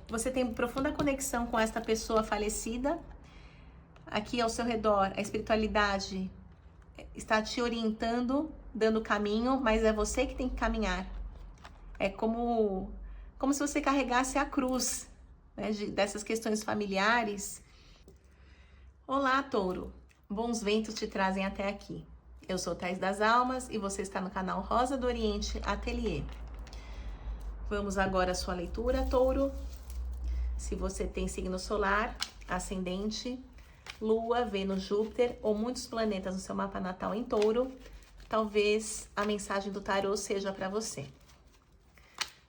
Você tem profunda conexão com esta pessoa falecida. Aqui ao seu redor, a espiritualidade está te orientando, dando caminho, mas é você que tem que caminhar. É como se você carregasse a cruz, né, dessas questões familiares. Olá, Touro! Bons ventos te trazem até aqui. Eu sou Thais das Almas e você está no canal Rosa do Oriente Ateliê. Vamos agora à sua leitura, Touro. Se você tem signo solar, ascendente, Lua, Vênus, Júpiter ou muitos planetas no seu mapa natal em Touro, talvez a mensagem do tarô seja para você.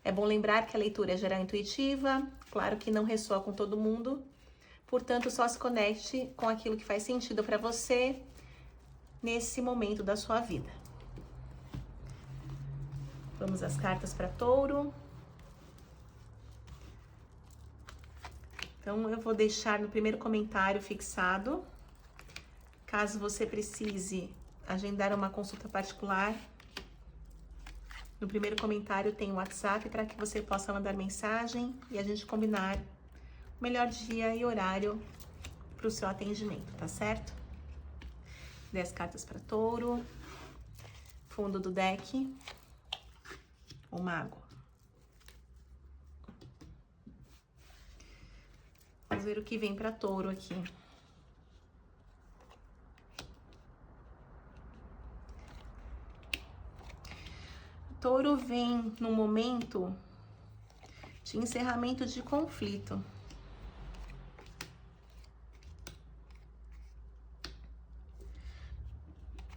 É bom lembrar que a leitura é geral intuitiva, claro que não ressoa com todo mundo, portanto só se conecte com aquilo que faz sentido para você nesse momento da sua vida. Vamos às cartas para Touro. Então, eu vou deixar no primeiro comentário fixado, caso você precise agendar uma consulta particular. No primeiro comentário tem o WhatsApp para que você possa mandar mensagem e a gente combinar o melhor dia e horário para o seu atendimento, tá certo? 10 cartas para Touro. Fundo do deck, o Mago. Vamos ver o que vem para Touro aqui. Touro vem num momento de encerramento de conflito.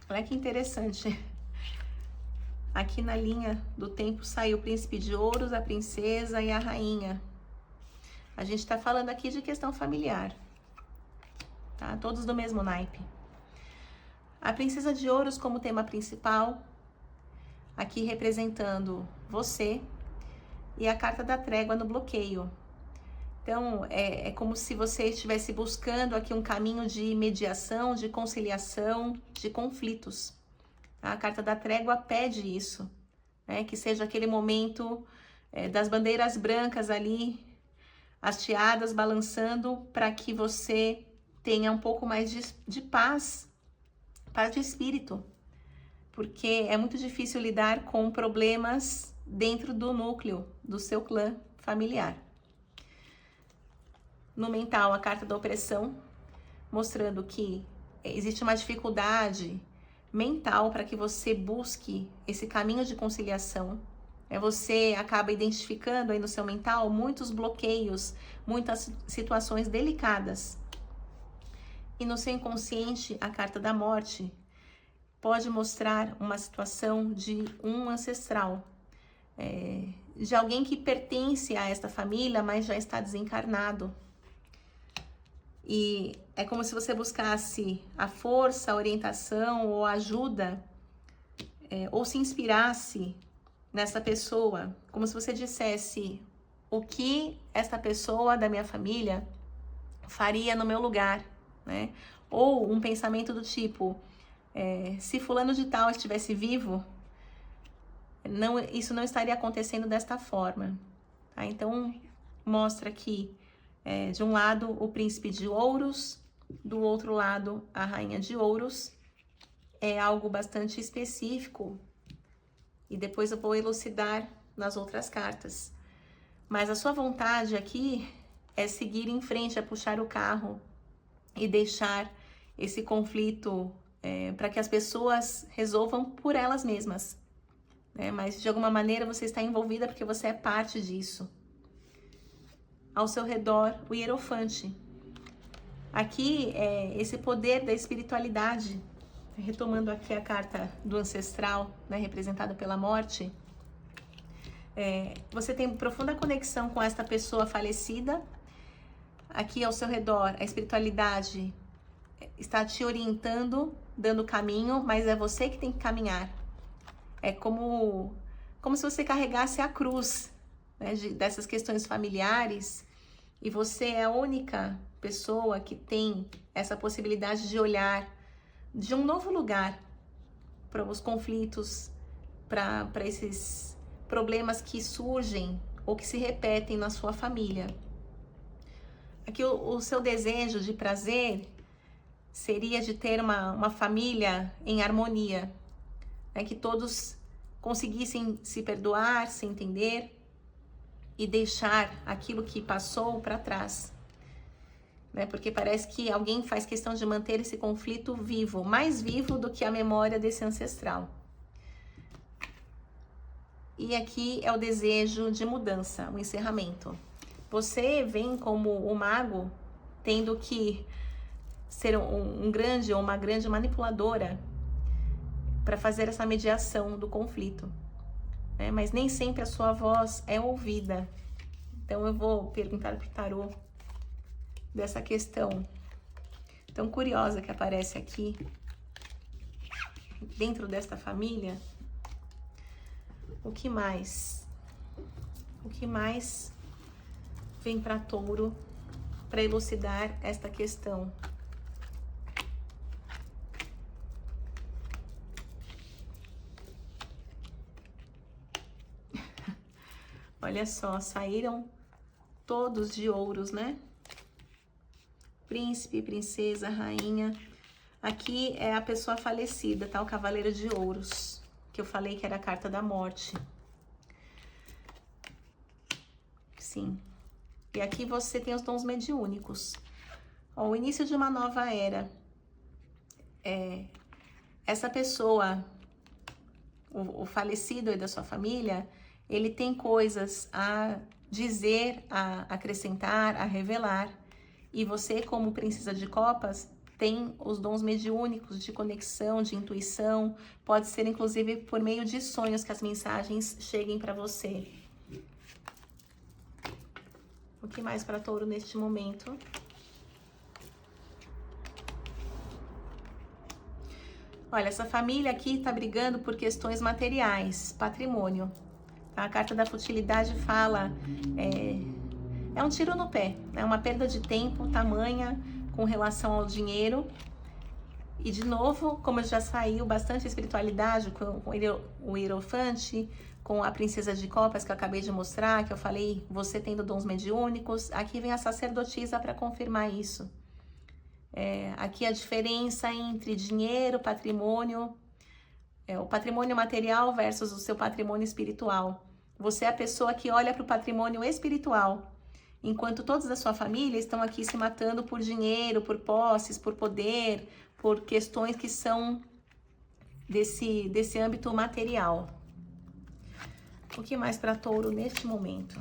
Olha que interessante. Aqui na linha do tempo saiu o Príncipe de Ouros, a Princesa e a Rainha. A gente tá falando aqui de questão familiar, tá? Todos do mesmo naipe. A Princesa de Ouros como tema principal, aqui representando você, e a carta da trégua no bloqueio. Então, é como se você estivesse buscando aqui um caminho de mediação, de conciliação, de conflitos. A carta da trégua pede isso, né? Que seja aquele momento das bandeiras brancas ali, hasteadas, balançando, para que você tenha um pouco mais de paz de espírito, porque é muito difícil lidar com problemas dentro do núcleo do seu clã familiar. No mental, a carta da opressão, mostrando que existe uma dificuldade mental para que você busque esse caminho de conciliação. Você acaba identificando aí no seu mental muitos bloqueios, muitas situações delicadas. E no seu inconsciente, a carta da morte pode mostrar uma situação de um ancestral, de alguém que pertence a esta família, mas já está desencarnado. E é como se você buscasse a força, a orientação ou ajuda, ou se inspirasse nessa pessoa, como se você dissesse o que esta pessoa da minha família faria no meu lugar, né? Ou um pensamento do tipo, se fulano de tal estivesse vivo, isso não estaria acontecendo desta forma, tá? Então, mostra aqui, de um lado, o Príncipe de Ouros, do outro lado, a Rainha de Ouros. É algo bastante específico, e depois eu vou elucidar nas outras cartas. Mas a sua vontade aqui é seguir em frente, é puxar o carro e deixar esse conflito para que as pessoas resolvam por elas mesmas, né? Mas de alguma maneira você está envolvida porque você é parte disso. Ao seu redor, o Hierofante. Aqui é esse poder da espiritualidade. Retomando aqui a carta do ancestral, né, representada pela morte, você tem profunda conexão com esta pessoa falecida. Aqui ao seu redor, a espiritualidade está te orientando, dando caminho, mas é você que tem que caminhar. É como se você carregasse a cruz, né, dessas questões familiares, e você é a única pessoa que tem essa possibilidade de olhar de um novo lugar para os conflitos, para esses problemas que surgem ou que se repetem na sua família. Aqui o seu desejo de prazer seria de ter uma família em harmonia, né? Que todos conseguissem se perdoar, se entender e deixar aquilo que passou para trás, né? Porque parece que alguém faz questão de manter esse conflito vivo, mais vivo do que a memória desse ancestral. E aqui é o desejo de mudança, o encerramento. Você vem como o mago tendo que ser um grande ou uma grande manipuladora para fazer essa mediação do conflito, né? Mas nem sempre a sua voz é ouvida. Então eu vou perguntar para o tarô dessa questão tão curiosa que aparece aqui dentro desta família. O que mais? O que mais vem para Touro para elucidar esta questão? Olha só, saíram todos de ouros, né? Príncipe, princesa, rainha. Aqui é a pessoa falecida, tá? O cavaleiro de ouros, que eu falei que era a carta da morte. Sim. E aqui você tem os dons mediúnicos. Ó, o início de uma nova era. Essa pessoa, o falecido aí da sua família, ele tem coisas a dizer, a acrescentar, a revelar. E você, como princesa de copas, tem os dons mediúnicos de conexão, de intuição. Pode ser, inclusive, por meio de sonhos que as mensagens cheguem para você. O que mais para Touro neste momento? Olha, essa família aqui tá brigando por questões materiais, patrimônio. A carta da futilidade fala, é um tiro no pé, é uma perda de tempo tamanha com relação ao dinheiro. E de novo, como já saiu bastante espiritualidade com o Hierofante, com a princesa de copas que eu acabei de mostrar, que eu falei, você tendo dons mediúnicos, aqui vem a sacerdotisa para confirmar isso. Aqui a diferença entre dinheiro, patrimônio, o patrimônio material versus o seu patrimônio espiritual. Você é a pessoa que olha para o patrimônio espiritual, enquanto todos da sua família estão aqui se matando por dinheiro, por posses, por poder, por questões que são desse âmbito material. O que mais para Touro neste momento?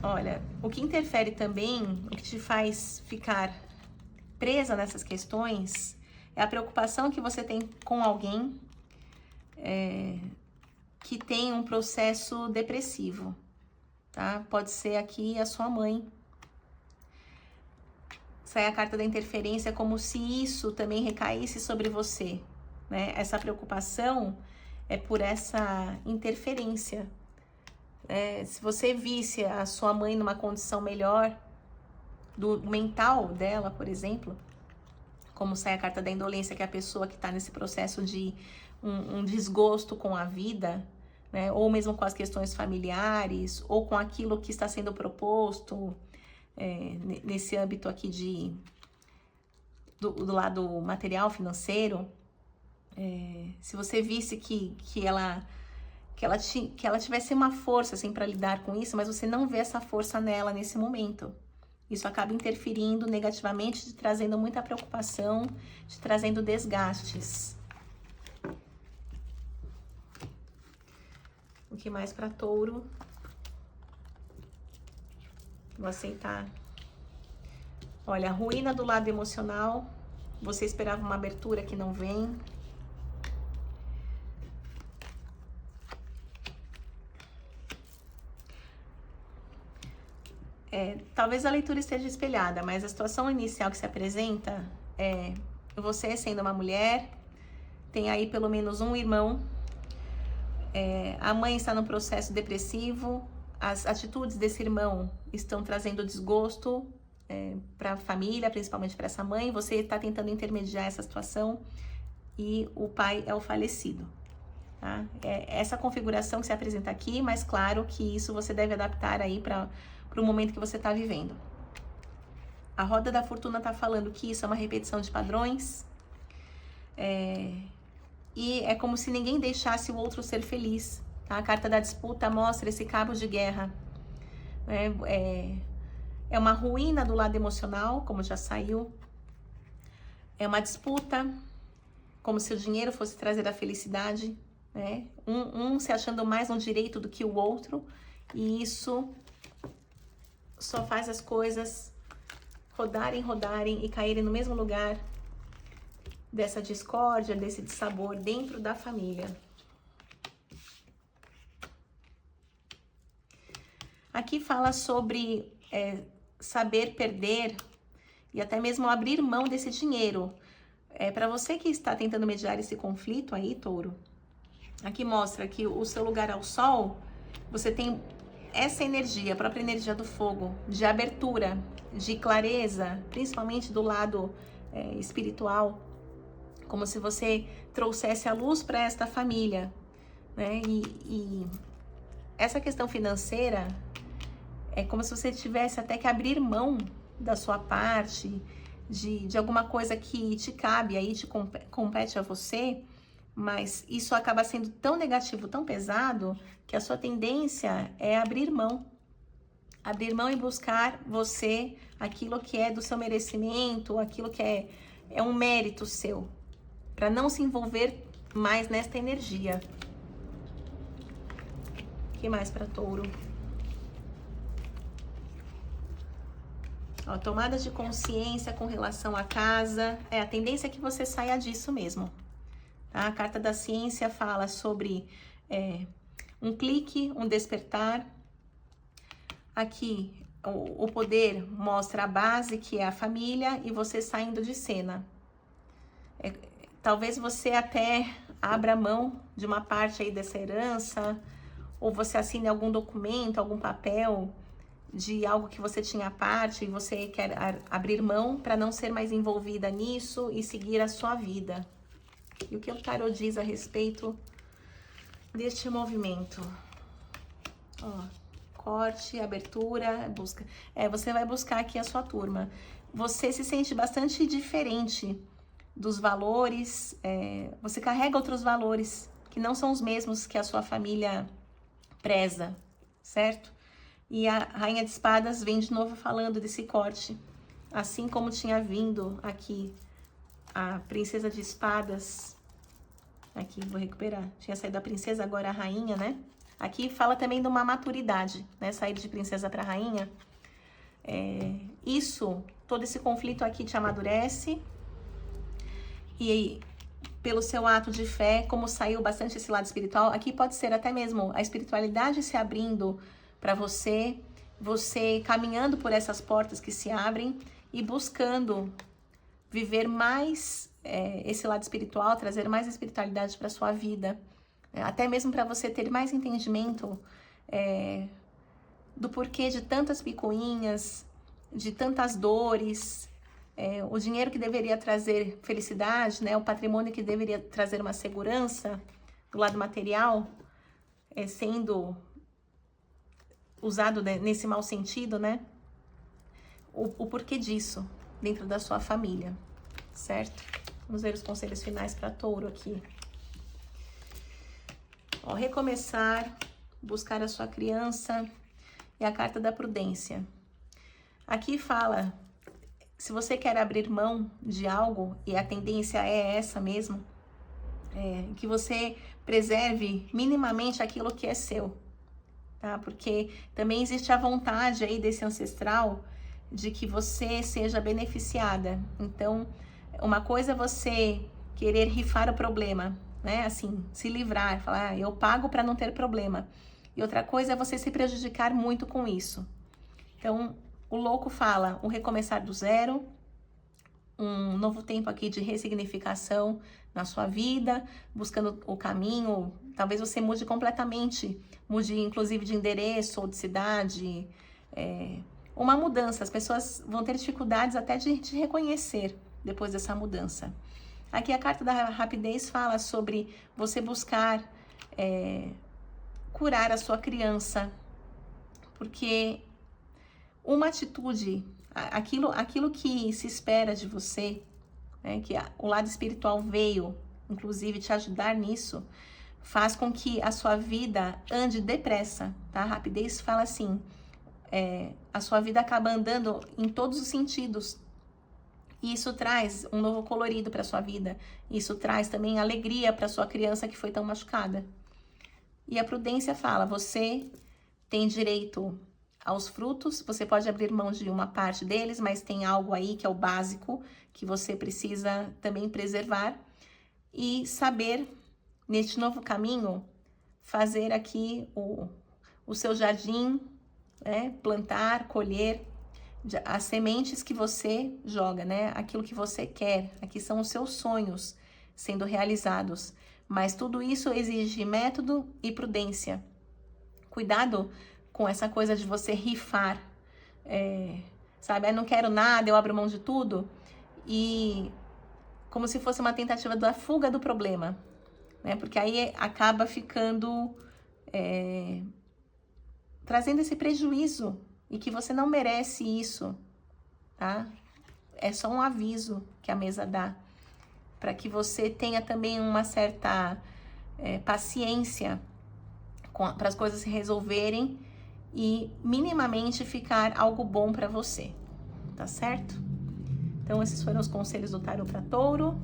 Olha, o que interfere também, o que te faz ficar presa nessas questões, é a preocupação que você tem com alguém que tem um processo depressivo, tá? Pode ser aqui a sua mãe. Sai a carta da interferência como se isso também recaísse sobre você, né? Essa preocupação é por essa interferência. Se você visse a sua mãe numa condição melhor, do mental dela, por exemplo, como sai a carta da indolência, que é a pessoa que está nesse processo de um desgosto com a vida, né? Ou mesmo com as questões familiares, ou com aquilo que está sendo proposto, nesse âmbito aqui do lado material, financeiro. Se você visse que ela tivesse uma força assim para lidar com isso, mas você não vê essa força nela nesse momento. Isso acaba interferindo negativamente, te trazendo muita preocupação, te trazendo desgastes. O que mais para Touro? Vou aceitar. Olha, a ruína do lado emocional. Você esperava uma abertura que não vem. Talvez a leitura esteja espelhada, mas a situação inicial que se apresenta é você sendo uma mulher, tem aí pelo menos um irmão, a mãe está no processo depressivo, as atitudes desse irmão estão trazendo desgosto para a família, principalmente para essa mãe. Você está tentando intermediar essa situação, e o pai é o falecido. Tá? É essa configuração que se apresenta aqui, mas claro que isso você deve adaptar aí para o momento que você está vivendo. A roda da fortuna está falando que isso é uma repetição de padrões, e é como se ninguém deixasse o outro ser feliz. Tá? A carta da disputa mostra esse cabo de guerra. É uma ruína do lado emocional, como já saiu. É uma disputa, como se o dinheiro fosse trazer a felicidade, né? Um se achando mais no direito do que o outro, e isso só faz as coisas rodarem e caírem no mesmo lugar dessa discórdia, desse dissabor dentro da família. Aqui fala sobre saber perder e até mesmo abrir mão desse dinheiro. Para você que está tentando mediar esse conflito aí, Touro, aqui mostra que o seu lugar ao sol, você tem essa energia, a própria energia do fogo, de abertura, de clareza, principalmente do lado espiritual, como se você trouxesse a luz para esta família, né? E essa questão financeira é como se você tivesse até que abrir mão da sua parte, de alguma coisa que te cabe aí, te compete a você, mas isso acaba sendo tão negativo, tão pesado, que a sua tendência é abrir mão e buscar você aquilo que é do seu merecimento, aquilo que é um mérito seu, para não se envolver mais nesta energia. O que mais para Touro? Ó, tomada de consciência com relação à casa. A tendência é que você saia disso mesmo. Tá? A carta da ciência fala sobre um clique, um despertar. Aqui, o poder mostra a base, que é a família, e você saindo de cena. Talvez você até abra mão de uma parte aí dessa herança, ou você assine algum documento, algum papel de algo que você tinha à parte e você quer abrir mão para não ser mais envolvida nisso e seguir a sua vida. E o que o tarot diz a respeito deste movimento? Ó, corte, abertura, busca. Você vai buscar aqui a sua turma. Você se sente bastante diferente dos valores, você carrega outros valores que não são os mesmos que a sua família preza, certo? E a Rainha de Espadas vem de novo falando desse corte, assim como tinha vindo aqui a Princesa de Espadas. Aqui, vou recuperar. Tinha saído a Princesa, agora a Rainha, né? Aqui fala também de uma maturidade, né? Sair de Princesa para Rainha. Todo esse conflito aqui te amadurece. E pelo seu ato de fé, como saiu bastante esse lado espiritual, aqui pode ser até mesmo a espiritualidade se abrindo para você caminhando por essas portas que se abrem e buscando viver mais esse lado espiritual, trazer mais espiritualidade para sua vida, até mesmo para você ter mais entendimento do porquê de tantas picuinhas, de tantas dores, o dinheiro que deveria trazer felicidade, né, o patrimônio que deveria trazer uma segurança do lado material, sendo usado nesse mau sentido, né? O porquê disso dentro da sua família, certo? Vamos ver os conselhos finais para Touro aqui. Ó, recomeçar, buscar a sua criança e a carta da prudência. Aqui fala, se você quer abrir mão de algo, e a tendência é essa mesmo, que você preserve minimamente aquilo que é seu. Tá? Porque também existe a vontade aí desse ancestral de que você seja beneficiada. Então, uma coisa é você querer rifar o problema, né? Assim, se livrar, falar, eu pago para não ter problema. E outra coisa é você se prejudicar muito com isso. Então, o louco fala um recomeçar do zero, um novo tempo aqui de ressignificação na sua vida, buscando o caminho. Talvez você mude completamente, mude inclusive de endereço ou de cidade, uma mudança. As pessoas vão ter dificuldades até de te reconhecer depois dessa mudança. Aqui a carta da rapidez fala sobre você buscar curar a sua criança, porque uma atitude, aquilo que se espera de você, né, que o lado espiritual veio, inclusive, te ajudar nisso, faz com que a sua vida ande depressa, tá? A rapidez fala assim, a sua vida acaba andando em todos os sentidos. E isso traz um novo colorido para sua vida. Isso traz também alegria para sua criança que foi tão machucada. E a prudência fala, você tem direito aos frutos, você pode abrir mão de uma parte deles, mas tem algo aí que é o básico, que você precisa também preservar. E saber, neste novo caminho, fazer aqui o seu jardim, né? Plantar, colher as sementes que você joga, né? Aquilo que você quer. Aqui são os seus sonhos sendo realizados. Mas tudo isso exige método e prudência. Cuidado com essa coisa de você rifar. Sabe? Eu não quero nada, eu abro mão de tudo. E como se fosse uma tentativa da fuga do problema, né? Porque aí acaba ficando trazendo esse prejuízo e que você não merece isso, tá? É só um aviso que a mesa dá para que você tenha também uma certa paciência para as coisas se resolverem e minimamente ficar algo bom para você, tá certo? Então, esses foram os conselhos do tarô para Touro.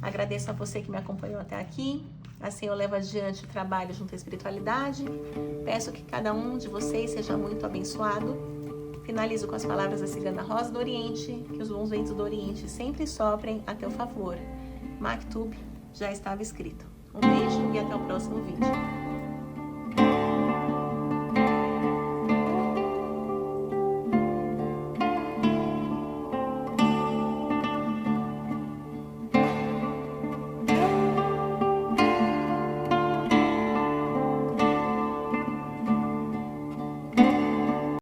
Agradeço a você que me acompanhou até aqui. Assim eu levo adiante o trabalho junto à espiritualidade. Peço que cada um de vocês seja muito abençoado. Finalizo com as palavras da Cigana Rosa do Oriente, que os bons ventos do Oriente sempre soprem a teu favor. Maktub já estava escrito. Um beijo e até o próximo vídeo.